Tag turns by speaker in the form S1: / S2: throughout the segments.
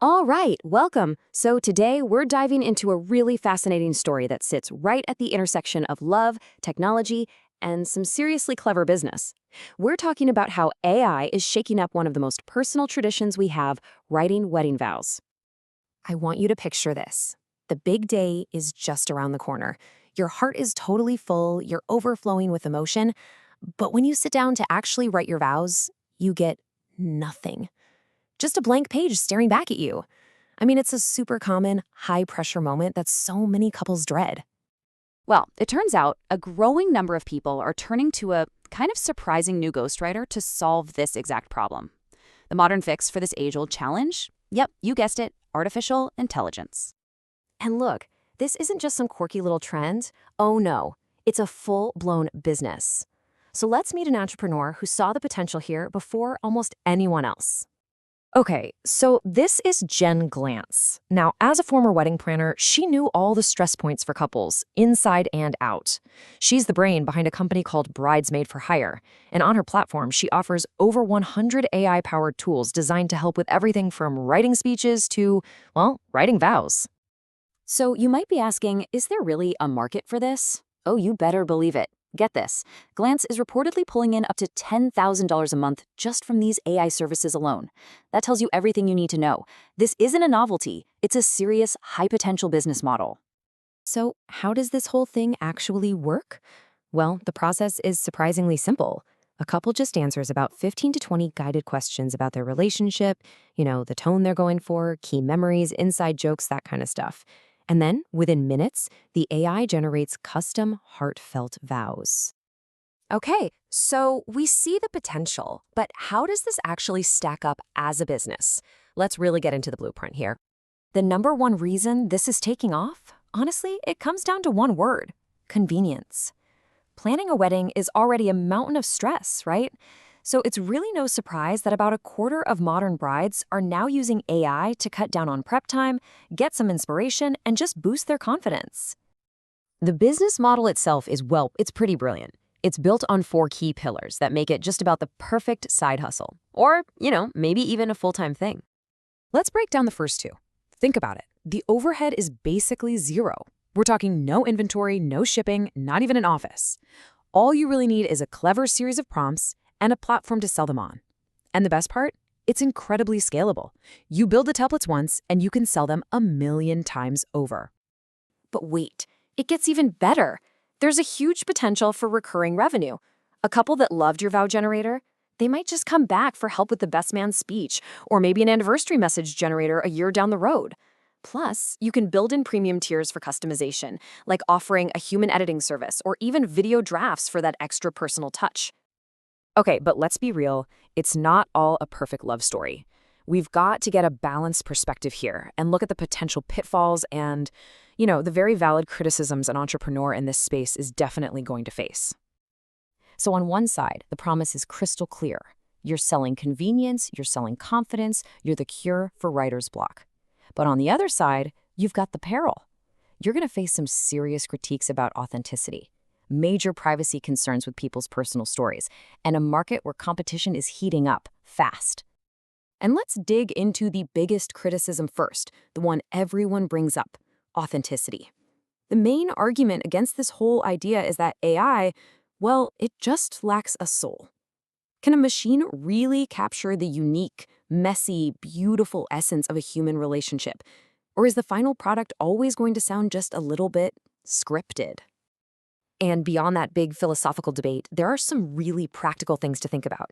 S1: All right, welcome. So today we're diving into a really fascinating story that sits right at the intersection of love, technology, and some seriously clever business. We're talking about how AI is shaking up one of the most personal traditions we have, writing wedding vows. I want you to picture this. The big day is just around the corner. Your heart is totally full, you're overflowing with emotion, but when you sit down to actually write your vows, you get nothing. Just a blank page staring back at you. I mean, it's a super common, high-pressure moment that so many couples dread. Well, it turns out a growing number of people are turning to a kind of surprising new ghostwriter to solve this exact problem. The modern fix for this age-old challenge? Yep, you guessed it, artificial intelligence. And look, this isn't just some quirky little trend. Oh no, it's a full-blown business. So let's meet an entrepreneur who saw the potential here before almost anyone else. Okay, so this is Jen Glantz. Now, as a former wedding planner, she knew all the stress points for couples, inside and out. She's the brain behind a company called Bridesmaid for Hire, and on her platform, she offers over 100 AI-powered tools designed to help with everything from writing speeches to, well, writing vows. So you might be asking, is there really a market for this? Oh, you better believe it. Get this, Glantz is reportedly pulling in up to $10,000 a month just from these AI services alone. That tells you everything you need to know. This isn't a novelty, it's a serious, high-potential business model. So how does this whole thing actually work? Well, the process is surprisingly simple. A couple just answers about 15 to 20 guided questions about their relationship, the tone they're going for, key memories, inside jokes, that kind of stuff. And then, within minutes, the AI generates custom heartfelt vows. Okay, so we see the potential, but how does this actually stack up as a business? Let's really get into the blueprint here. The number one reason this is taking off, honestly, it comes down to one word: convenience. Planning a wedding is already a mountain of stress, right? So it's really no surprise that about a quarter of modern brides are now using AI to cut down on prep time, get some inspiration, and just boost their confidence. The business model itself is, well, it's pretty brilliant. It's built on 4 key pillars that make it just about the perfect side hustle. Or, maybe even a full-time thing. Let's break down the first 2. Think about it. The overhead is basically zero. We're talking no inventory, no shipping, not even an office. All you really need is a clever series of prompts and a platform to sell them on. And the best part? It's incredibly scalable. You build the templates once, and you can sell them 1,000,000 times over. But wait, it gets even better. There's a huge potential for recurring revenue. A couple that loved your vow generator, they might just come back for help with the best man speech, or maybe an anniversary message generator a year down the road. Plus, you can build in premium tiers for customization, like offering a human editing service or even video drafts for that extra personal touch. Okay, but let's be real, it's not all a perfect love story. We've got to get a balanced perspective here and look at the potential pitfalls and, the very valid criticisms an entrepreneur in this space is definitely going to face. So on one side, the promise is crystal clear. You're selling convenience, you're selling confidence, you're the cure for writer's block. But on the other side, you've got the peril. You're going to face some serious critiques about authenticity, major privacy concerns with people's personal stories, and a market where competition is heating up fast. And let's dig into the biggest criticism first, the one everyone brings up: authenticity. The main argument against this whole idea is that AI, well, it just lacks a soul. Can a machine really capture the unique, messy, beautiful essence of a human relationship? Or is the final product always going to sound just a little bit scripted? And beyond that big philosophical debate, there are some really practical things to think about.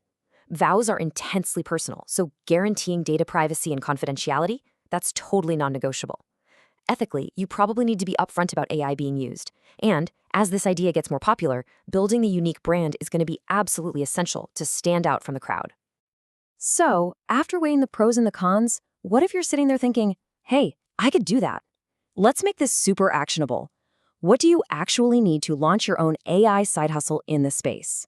S1: Vows are intensely personal, so guaranteeing data privacy and confidentiality, that's totally non-negotiable. Ethically, you probably need to be upfront about AI being used. And as this idea gets more popular, building the unique brand is going to be absolutely essential to stand out from the crowd. So, after weighing the pros and the cons, what if you're sitting there thinking, hey, I could do that? Let's make this super actionable. What do you actually need to launch your own AI side hustle in this space?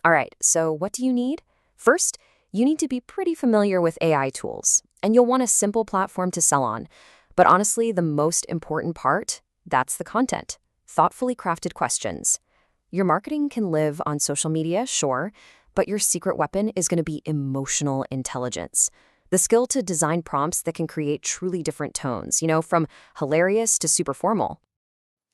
S1: All right, so what do you need? First, you need to be pretty familiar with AI tools, and you'll want a simple platform to sell on. But honestly, the most important part, that's the content. Thoughtfully crafted questions. Your marketing can live on social media, sure, but your secret weapon is going to be emotional intelligence. The skill to design prompts that can create truly different tones, from hilarious to super formal.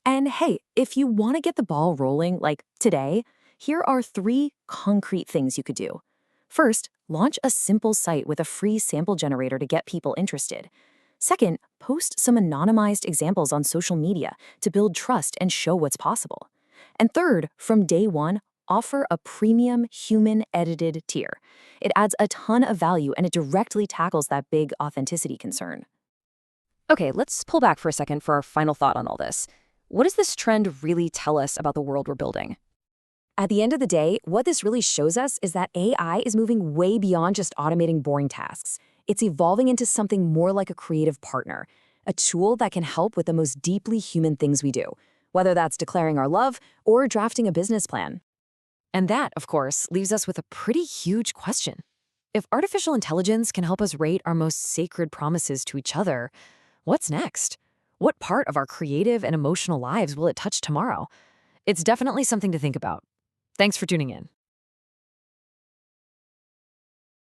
S2: And hey, if you want to get the ball rolling like today, here are 3 concrete things you could do. First, launch a simple site with a free sample generator to get people interested. Second, post some anonymized examples on social media to build trust and show what's possible. And third, from day one, offer a premium human-edited tier. It adds a ton of value and it directly tackles that big authenticity concern.
S1: Okay, let's pull back for a second for our final thought on all this. What does this trend really tell us about the world we're building? At the end of the day, what this really shows us is that AI is moving way beyond just automating boring tasks. It's evolving into something more like a creative partner, a tool that can help with the most deeply human things we do, whether that's declaring our love or drafting a business plan. And that, of course, leaves us with a pretty huge question. If artificial intelligence can help us rate our most sacred promises to each other, what's next? What part of our creative and emotional lives will it touch tomorrow? It's definitely something to think about. Thanks for tuning in.